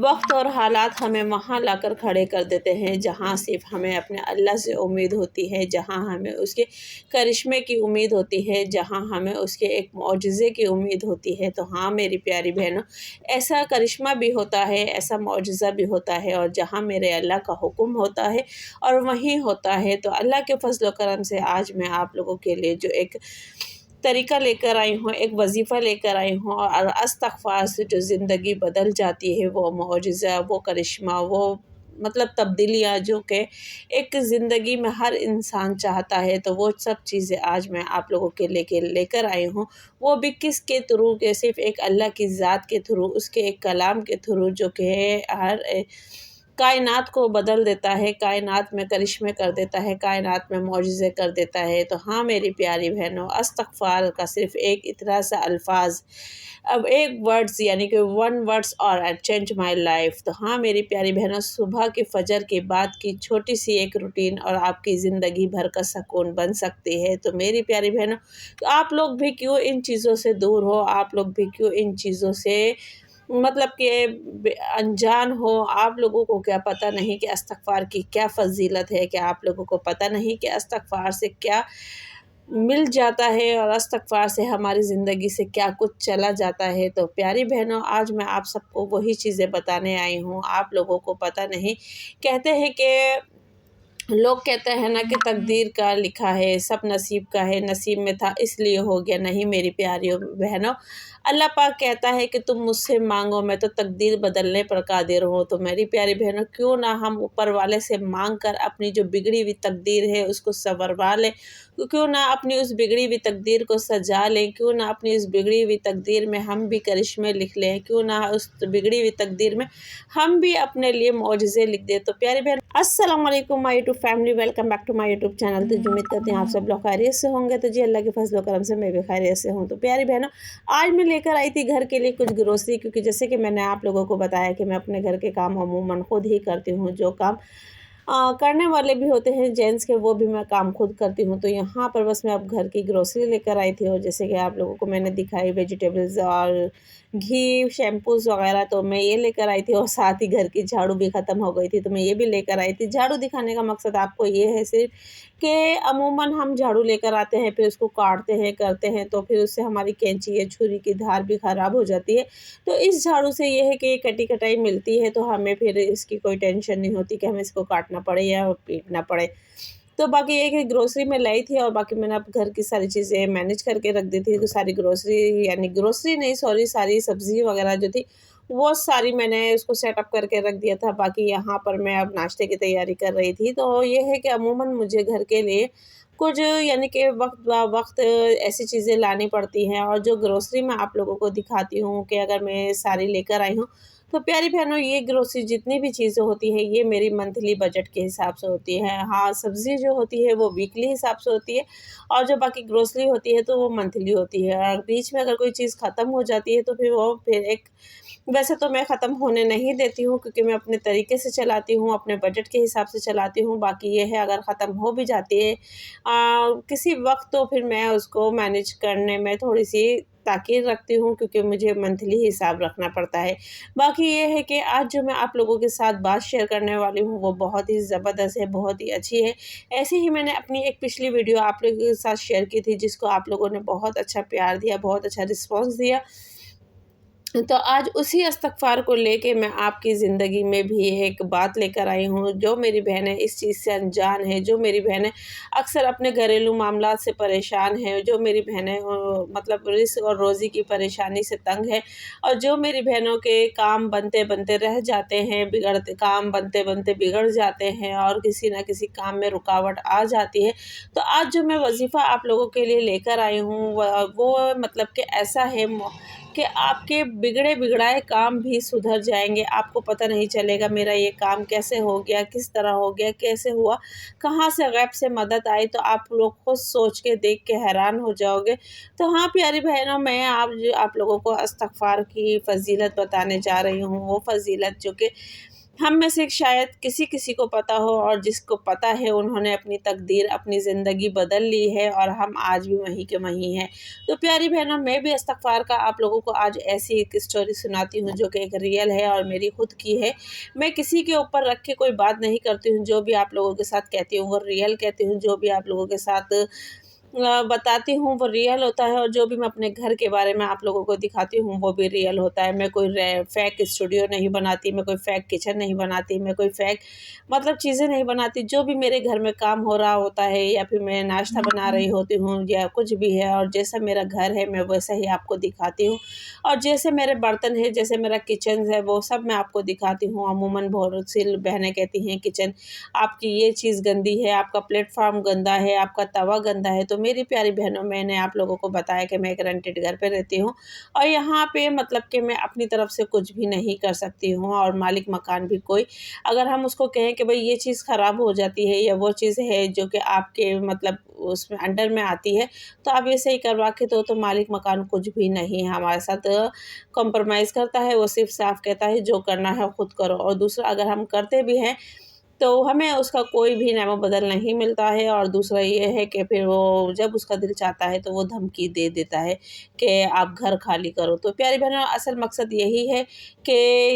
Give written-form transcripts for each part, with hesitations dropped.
वक्त और हालात हमें वहाँ लाकर खड़े कर देते हैं जहाँ सिर्फ हमें अपने अल्लाह से उम्मीद होती है, जहाँ हमें उसके करिश्मे की उम्मीद होती है, जहाँ हमें उसके एक मौजज़े की उम्मीद होती है। तो हाँ मेरी प्यारी बहनों, ऐसा करिश्मा भी होता है, ऐसा मौजज़ा भी होता है, और जहाँ मेरे अल्लाह का हुक्म होता है और वहीं होता है। तो अल्लाह के फज़ल व करम से आज मैं आप लोगों के लिए जो एक तरीका लेकर आई हूँ, एक वज़ीफ़ा लेकर आई हूँ, और इस्तग़फ़ार से जो ज़िंदगी बदल जाती है, वो मौजज़ा, वो करिश्मा, वो मतलब तब्दीलियाँ जो कि एक ज़िंदगी में हर इंसान चाहता है, तो वो सब चीज़ें आज मैं आप लोगों के लेकर आई हूँ। वो भी किसके थ्रू, कि सिर्फ़ एक अल्लाह की ज़ात के थ्रू, उसके एक कलाम के थ्रू, जो कि हर कायनात को बदल देता है, कायनात में करिश्मे कर देता है, कायनात में मौजज़े कर देता है। तो हाँ मेरी प्यारी बहनों, इस्तग़फ़ार का सिर्फ़ एक इतना सा अल्फ़ाज़, अब एक वर्ड्स यानी कि वन वर्ड्स और आई चेंज माय लाइफ़। तो हाँ मेरी प्यारी बहनों, सुबह के फ़जर के बाद की छोटी-सी एक रूटीन और आपकी ज़िंदगी भर का सुकून बन सकती है। तो मेरी प्यारी बहनों, तो आप लोग भी क्यों इन चीज़ों से दूर हो, आप लोग भी क्यों इन चीज़ों से मतलब कि अनजान हो। आप लोगों को क्या पता नहीं कि इस्तग़फ़ार की क्या फ़ज़ीलत है, कि आप लोगों को पता नहीं कि इस्तग़फ़ार से क्या मिल जाता है और इस्तग़फ़ार से हमारी ज़िंदगी से क्या कुछ चला जाता है। तो प्यारी बहनों, आज मैं आप सबको वही चीज़ें बताने आई हूँ, आप लोगों को पता नहीं। कहते हैं कि लोग कहते हैं ना कि तकदीर का लिखा है, सब नसीब का है, नसीब में था इसलिए हो गया। नहीं मेरी प्यारियों बहनों, अल्लाह पाक कहता है कि तुम मुझसे मांगो, मैं तो तकदीर बदलने पर कादिर हूँ। तो मेरी प्यारी बहनों, क्यों ना हम ऊपर वाले से मांग कर अपनी जो बिगड़ी हुई तकदीर है उसको संवरवा लें, क्यों ना अपनी उस बिगड़ी हुई तकदीर को सजा लें, क्यों ना अपनी उस बिगड़ी हुई तकदीर में हम भी करिश्मे लिख लें, क्यों ना उस बिगड़ी हुई तकदीर में हम भी अपने लिए मौजज़े लिख दें। तो प्यारी बहन, अस्सलाम वालेकुम my YouTube family, welcome back to my YouTube channel. तो उम्मीद करते हैं आप सब लोग खैरियत से होंगे। तो जी अल्लाह के फज़ल व करम से मैं भी खैरियत से हूँ। तो प्यारी बहनों, आज मैं लेकर आई थी घर के लिए कुछ ग्रोसरी, क्योंकि जैसे कि मैंने आप लोगों को बताया कि मैं अपने घर के काम अमूमन खुद ही करती हूँ। जो काम करने वाले भी होते हैं जेंट्स के, वो भी मैं काम खुद करती हूँ। तो यहाँ पर बस मैं अब घर की ग्रोसरी लेकर आई थी, और जैसे कि आप लोगों को मैंने दिखाई वेजिटेबल्स और घी, शैम्पूज़ वग़ैरह, तो मैं ये लेकर आई थी, और साथ ही घर की झाड़ू भी ख़त्म हो गई थी, तो मैं ये भी लेकर आई थी। झाड़ू दिखाने का मकसद आपको ये है सिर्फ़ कि अमूमन हम झाड़ू लेकर आते हैं, फिर उसको काटते हैं, करते हैं, तो फिर उससे हमारी कैंची या छुरी की धार भी ख़राब हो जाती है। तो इस झाड़ू से ये है कि कटी-कटाई मिलती है, तो हमें फिर इसकी कोई टेंशन नहीं होती कि हमें इसको काटना पड़े या पीटना पड़े। तो बाकी ये है कि ग्रोसरी मैं लाई थी, और बाकी मैंने अब घर की सारी चीज़ें मैनेज करके रख दी थी। तो सारी ग्रोसरी, यानी ग्रोसरी नहीं सॉरी, सारी सब्ज़ी वग़ैरह जो थी, वो सारी मैंने उसको सेटअप करके रख दिया था। बाकी यहाँ पर मैं अब नाश्ते की तैयारी कर रही थी। तो ये है कि अमूमन मुझे घर के लिए कुछ यानी कि वक़्त ऐसी चीज़ें लानी पड़ती हैं, और जो ग्रोसरी मैं आप लोगों को दिखाती हूँ कि अगर मैं सारी लेकर आई हूँ, तो प्यारी बहनों, ये ग्रोसरी जितनी भी चीज़ें होती हैं, ये मेरी मंथली बजट के हिसाब से होती है। हाँ, सब्ज़ी जो होती है वो वीकली हिसाब से होती है, और जो बाकी ग्रोसरी होती है तो वो मंथली होती है। और बीच में अगर कोई चीज़ ख़त्म हो जाती है तो फिर एक, वैसे तो मैं ख़त्म होने नहीं देती हूँ, क्योंकि मैं अपने तरीके से चलाती हूँ, अपने बजट के हिसाब से चलाती हूँ। बाकी ये है, अगर ख़त्म हो भी जाती है किसी वक़्त, तो फिर मैं उसको मैनेज करने में थोड़ी-सी ताख़ीर रखती हूँ, क्योंकि मुझे मंथली हिसाब रखना पड़ता है। बाकी ये है कि आज जो मैं आप लोगों के साथ बात शेयर करने वाली हूँ, वो बहुत ही ज़बरदस्त है, बहुत ही अच्छी है। ऐसे ही मैंने अपनी एक पिछली वीडियो आप लोगों के साथ शेयर की थी, जिसको आप लोगों ने बहुत अच्छा प्यार दिया, बहुत अच्छा रिस्पॉन्स दिया। तो आज उसी इस्तग़फ़ार को लेके मैं आपकी ज़िंदगी में भी एक बात लेकर आई हूँ। जो मेरी बहनें इस चीज़ से अनजान हैं, जो मेरी बहनें अक्सर अपने घरेलू मामलात से परेशान हैं, जो मेरी बहनें मतलब रिज़्क़ और रोज़ी की परेशानी से तंग हैं, और जो मेरी बहनों के काम बनते-बनते रह जाते हैं, काम बनते-बनते बिगड़ जाते हैं, और किसी न किसी काम में रुकावट आ जाती है। तो आज जो मैं वज़ीफ़ा आप लोगों के लिए लेकर आई हूँ, वो मतलब कि ऐसा है कि आपके बिगड़े-बिगड़ाए काम भी सुधर जाएँगे। आपको पता नहीं चलेगा मेरा ये काम कैसे हो गया, किस तरह हो गया, कैसे हुआ, कहाँ से गैब से मदद आई, तो आप लोग खुद सोच के देख के हैरान हो जाओगे। तो हाँ प्यारी बहनों, मैं आप लोगों को इस्तग़फ़ार की फ़ज़ीलत बताने जा रही हूँ। वो फ़ज़ीलत जो कि हम में से शायद किसी किसी को पता हो, और जिसको पता है उन्होंने अपनी तकदीर, अपनी ज़िंदगी बदल ली है और हम आज भी वहीं के वहीं हैं। तो प्यारी बहनों, मैं भी इस्तग़फ़ार का आप लोगों को आज ऐसी एक स्टोरी सुनाती हूँ जो कि एक रियल है और मेरी खुद की है। मैं किसी के ऊपर रख के कोई बात नहीं करती हूँ, जो भी आप लोगों के साथ कहती हूँ वो रियल कहती हूँ, जो भी आप लोगों के साथ बताती हूँ वो रियल होता है, और जो भी मैं अपने घर के बारे में आप लोगों को दिखाती हूँ वो भी रियल होता है। मैं कोई फेक स्टूडियो नहीं बनाती, मैं कोई फेक किचन नहीं बनाती, मैं कोई फेक मतलब चीज़ें नहीं बनाती। जो भी मेरे घर में काम हो रहा होता है, या फिर मैं नाश्ता बना रही होती हूँ या कुछ भी है, और जैसा मेरा घर है मैं वैसा ही आपको दिखाती हूँ, और जैसे मेरे बर्तन है, जैसे मेरा किचन है, वो सब मैं आपको दिखाती हूँ। अमूमन बहुत सी बहनें कहती हैं किचन आपकी ये चीज़ गंदी है, आपका प्लेटफ़ॉर्म गंदा है, आपका तवा गंदा है। तो मेरी प्यारी बहनों, मैंने आप लोगों को बताया कि मैं एक रेंटेड घर पे रहती हूँ, और यहाँ पे मतलब कि मैं अपनी तरफ से कुछ भी नहीं कर सकती हूँ, और मालिक मकान भी कोई अगर हम उसको कहें कि भई ये चीज़ ख़राब हो जाती है, या वो चीज़ है जो कि आपके मतलब उसमें अंडर में आती है, तो आप ये सही करवा के दो, तो मालिक मकान कुछ भी नहीं हमारे साथ कॉम्प्रोमाइज़ करता है। वो सिर्फ़ साफ़ कहता है जो करना है खुद करो, और दूसरा अगर हम करते भी हैं तो हमें उसका कोई भी नैमो बदल नहीं मिलता है। और दूसरा ये है कि फिर वो जब उसका दिल चाहता है तो वो धमकी दे देता है कि आप घर खाली करो। तो प्यारी बहनों, असल मकसद यही है कि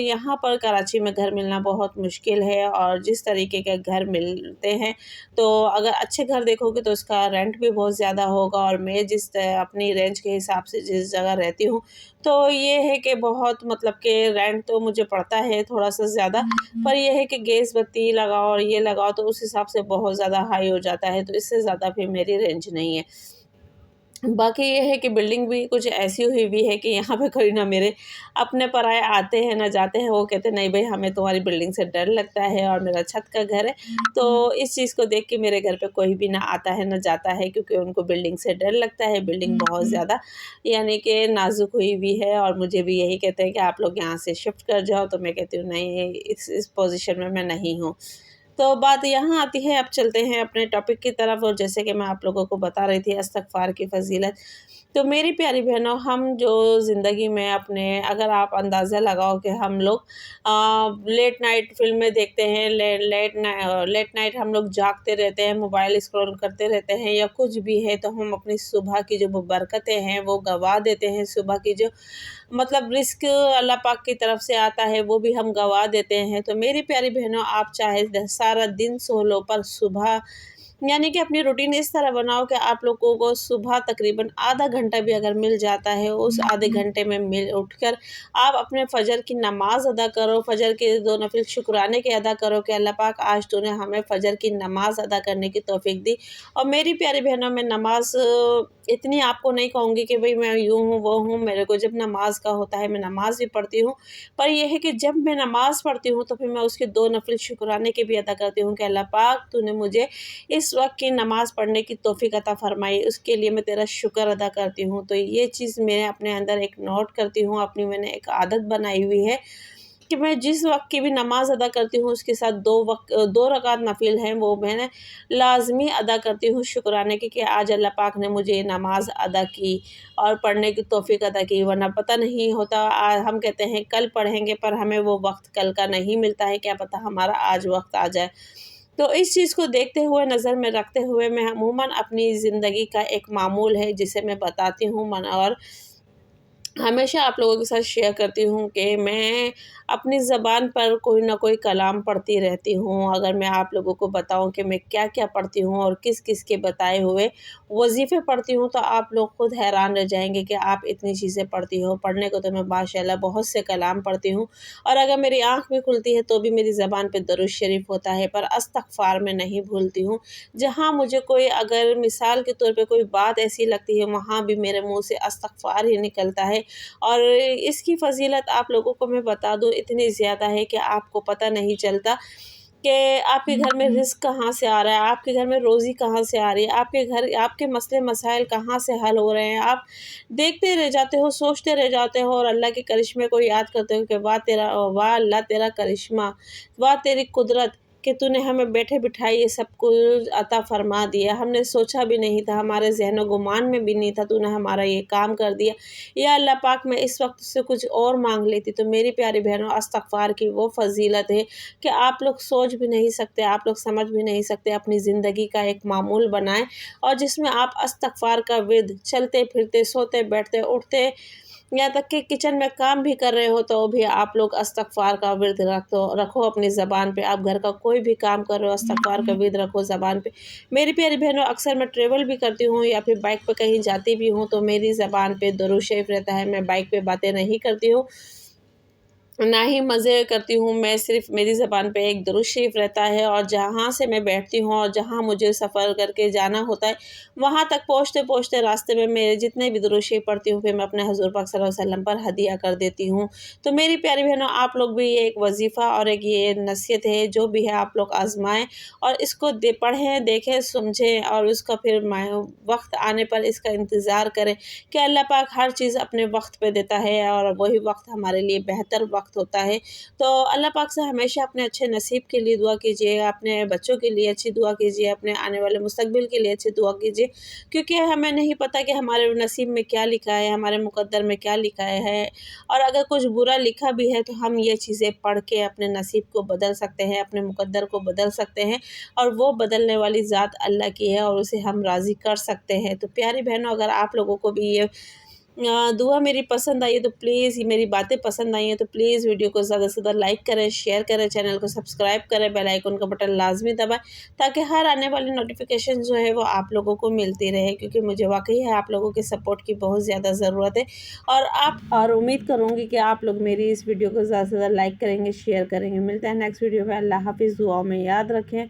यहाँ पर कराची में घर मिलना बहुत मुश्किल है, और जिस तरीके के घर मिलते हैं, तो अगर अच्छे घर देखोगे तो उसका रेंट भी बहुत ज़्यादा होगा। और मैं अपनी रेंज के हिसाब से जिस जगह रहती हूँ, तो ये है कि बहुत मतलब कि रेंट तो मुझे पड़ता है थोड़ा-सा ज़्यादा, पर ये है कि गैस बत्ती लगाओ और ये लगाओ तो उस हिसाब से बहुत ज़्यादा हाई हो जाता है, तो इससे ज़्यादा फिर मेरी रेंज नहीं है। बाकी ये है कि बिल्डिंग भी कुछ ऐसी हुई भी है कि यहाँ पे कोई ना मेरे अपने पराये आते हैं ना जाते हैं। वो कहते हैं नहीं भई, हमें तुम्हारी बिल्डिंग से डर लगता है, और मेरा छत का घर है, तो इस चीज़ को देख के मेरे घर पे कोई भी ना आता है ना जाता है, क्योंकि उनको बिल्डिंग से डर लगता है। बिल्डिंग बहुत ज़्यादा यानी कि नाज़ुक हुई भी है, और मुझे भी यही कहते हैं कि आप लोग यहाँ से शिफ्ट कर जाओ, तो मैं कहती हूँ नहीं, इस पोज़ीशन में मैं नहीं हूँ। तो बात यहाँ आती है, अब चलते हैं अपने टॉपिक की तरफ, और जैसे कि मैं आप लोगों को बता रही थी इस्तग़फ़ार की फ़ज़ीलत। तो मेरी प्यारी बहनों, हम जो ज़िंदगी में अपने अगर आप अंदाज़ा लगाओ कि हम लोग लेट नाइट फ़िल्में देखते हैं, लेट नाइट हम लोग जागते रहते हैं, मोबाइल स्क्रॉल करते रहते हैं, या कुछ भी है, तो हम अपनी सुबह की जो वो बरकतें हैं वो गँवा देते हैं। सुबह की जो मतलब रिस्क अल्लाह पाक की तरफ से आता है वो भी हम गँवा देते हैं। तो मेरी प्यारी बहनों, आप चाहे सारा दिन सो लो, पर सुबह यानी कि अपनी रूटीन इस तरह बनाओ कि आप लोगों को सुबह तकरीबन आधा घंटा भी अगर मिल जाता है, उस आधे घंटे में मिल उठकर आप अपने फ़जर की नमाज़ अदा करो। फ़जर के 2 नफ़िल शुक्राने के अदा करो कि अल्लाह पाक, आज तूने हमें फ़जर की नमाज़ अदा करने की तौफ़ीक दी। और मेरी प्यारी बहनों, मैं नमाज़ इतनी आपको नहीं कहूँगी कि भई मैं यूँ हूँ, वो हूँ। मेरे को जब नमाज़ का होता है, मैं नमाज़ भी पढ़ती हूँ, पर ये है कि जब मैं नमाज़ पढ़ती हूँ तो फिर मैं उसके 2 नफ़िल शुक्राने के भी अदा करती हूँ कि अल्लाह पाक, तूने मुझे इस वक़्त की नमाज़ पढ़ने की तौफ़ीक अता फ़रमाई, उसके लिए मैं तेरा शुक्र अदा करती हूँ। तो ये चीज़ मैं अपने अंदर एक नोट करती हूँ, अपनी मैंने एक आदत बनाई हुई है कि मैं जिस वक़्त की भी नमाज़ अदा करती हूँ, उसके साथ 2 रकात नफ़िल हैं, वो मैंने लाज़मी अदा करती हूँ शुक्राने की, कि आज अल्लाह पाक ने मुझे ये नमाज़ अदा की और पढ़ने की तौफ़ीक अता की। वरना पता नहीं होता, हम कहते हैं कल पढ़ेंगे, पर हमें वो वक़्त कल का नहीं मिलता है, क्या पता हमारा आज वक़्त आ जाए। तो इस चीज़ को देखते हुए, नज़र में रखते हुए, मैं अमूमन अपनी ज़िंदगी का एक मामूल है जिसे मैं बताती हूँ और हमेशा आप लोगों के साथ शेयर करती हूँ कि मैं अपनी ज़बान पर कोई ना कोई कलाम पढ़ती रहती हूँ। अगर मैं आप लोगों को बताऊँ कि मैं क्या-क्या पढ़ती हूँ और किस-किस के बताए हुए वज़ीफ़े पढ़ती हूँ, तो आप लोग खुद हैरान रह जाएँगे कि आप इतनी चीज़ें पढ़ती हो। पढ़ने को तो मैं माशाअल्लाह बहुत से कलाम पढ़ती हूँ, और अगर मेरी आँख भी खुलती है तो भी मेरी ज़बान पे दरूद शरीफ़ होता है, पर इस्तग़फ़ार मैं नहीं भूलती हूँ। जहाँ मुझे कोई अगर मिसाल के तौर पे कोई बात ऐसी लगती है, वहाँ भी मेरे मुँह से इस्तग़फ़ार ही निकलता है। और इसकी फ़ज़ीलत आप लोगों को मैं बता दूँ, इतनी ज़्यादा है कि आपको पता नहीं चलता कि आपके घर में रिज़्क़ कहाँ से आ रहा है, आपके घर में रोज़ी कहाँ से आ रही है, आपके मसले मसाइल कहाँ से हल हो रहे हैं। आप देखते रह जाते हो, सोचते रह जाते हो, और अल्लाह के करिश्मे को याद करते हो कि वाह अल्लाह तेरा करिश्मा, वाह तेरी कुदरत, कि तूने हमें बैठे बिठाए ये सब कुछ अता फरमा दिया, हमने सोचा भी नहीं था, हमारे ज़हन गुमान में भी नहीं था, तूने हमारा ये काम कर दिया। या अल्लाह पाक, मैं इस वक्त से कुछ और मांग लेती तो मेरी प्यारी बहनों, इस्तग़फ़ार की वो फ़ज़ीलत है कि आप लोग सोच भी नहीं सकते, आप लोग समझ भी नहीं सकते। अपनी ज़िंदगी का एक मामूल बनाएं और जिसमें आप इस्तग़फ़ार का विर्द चलते फिरते, सोते बैठते, उठते, यहाँ तक कि किचन में काम भी कर रहे हो तो भी आप लोग इस्तग़फ़ार का विर्द रखो अपनी ज़बान पे। आप घर का कोई भी काम कर रहे हो, इस्तग़फ़ार का विर्द रखो ज़बान पे। मेरी प्यारी बहनों, अक्सर मैं ट्रैवल भी करती हूँ या फिर बाइक पे कहीं जाती भी हूँ तो मेरी ज़बान पे दुरूद शरीफ़ रहता है। मैं बाइक पे बातें नहीं करती हूँ, ना ही मज़े करती हूँ, मैं सिर्फ़ मेरी ज़बान पे एक दुरूद शरीफ़ रहता है। और जहाँ से मैं बैठती हूँ और जहाँ मुझे सफ़र करके जाना होता है, वहाँ तक पहुँचते-पहुँचते रास्ते में मेरे जितने भी दुरूद शरीफ़ पढ़ती हूँ, फिर मैं अपने हुज़ूर पाक सल्लल्लाहु अलैहि वसल्लम पर हदिया कर देती हूँ। तो मेरी प्यारी बहनों, आप लोग भी ये एक वज़ीफ़ा और एक ये नसीहत है, जो भी है आप लोग आज़माएँ और इसको पढ़ें, देखें, समझें और उसका फिर वक़्त आने पर इसका इंतज़ार करें कि अल्लाह पाक हर चीज़ अपने वक़्त पे देता है और वही वक़्त हमारे लिए बेहतर वक़्त होता है। तो अल्लाह पाक से हमेशा अपने अच्छे नसीब के लिए दुआ कीजिए, अपने बच्चों के लिए अच्छी दुआ कीजिए, अपने आने वाले मुस्तक़बिल के लिए अच्छी दुआ कीजिए, क्योंकि हमें नहीं पता कि हमारे नसीब में क्या लिखा है, हमारे मुक़द्दर में क्या लिखा है। और अगर कुछ बुरा लिखा भी है तो हम ये चीज़ें पढ़ के अपने नसीब को बदल सकते हैं, अपने मुक़द्दर को बदल सकते हैं और वो बदलने वाली ज़ात अल्लाह की है और उसे हम राज़ी कर सकते हैं। तो प्यारी बहनों, अगर आप लोगों को भी ये दुआ मेरी पसंद आई है तो प्लीज़, ये मेरी बातें पसंद आई हैं तो प्लीज़ वीडियो को ज़्यादा से ज़्यादा लाइक करें, शेयर करें, चैनल को सब्सक्राइब करें, बेल आइकन का बटन लाज़मी दबाएँ ताकि हर आने वाली नोटिफ़िकेशन जो है वो आप लोगों को मिलती रहे, क्योंकि मुझे वाक़ई है आप लोगों के सपोर्ट की बहुत ज़्यादा ज़रूरत है। और उम्मीद करूँगी कि आप लोग मेरी इस वीडियो को ज़्यादा से ज़्यादा लाइक करेंगे, शेयर करेंगे। मिलते हैं नेक्स्ट वीडियो में। अल्लाह हाफ़िज़। दुआओं में याद रखें।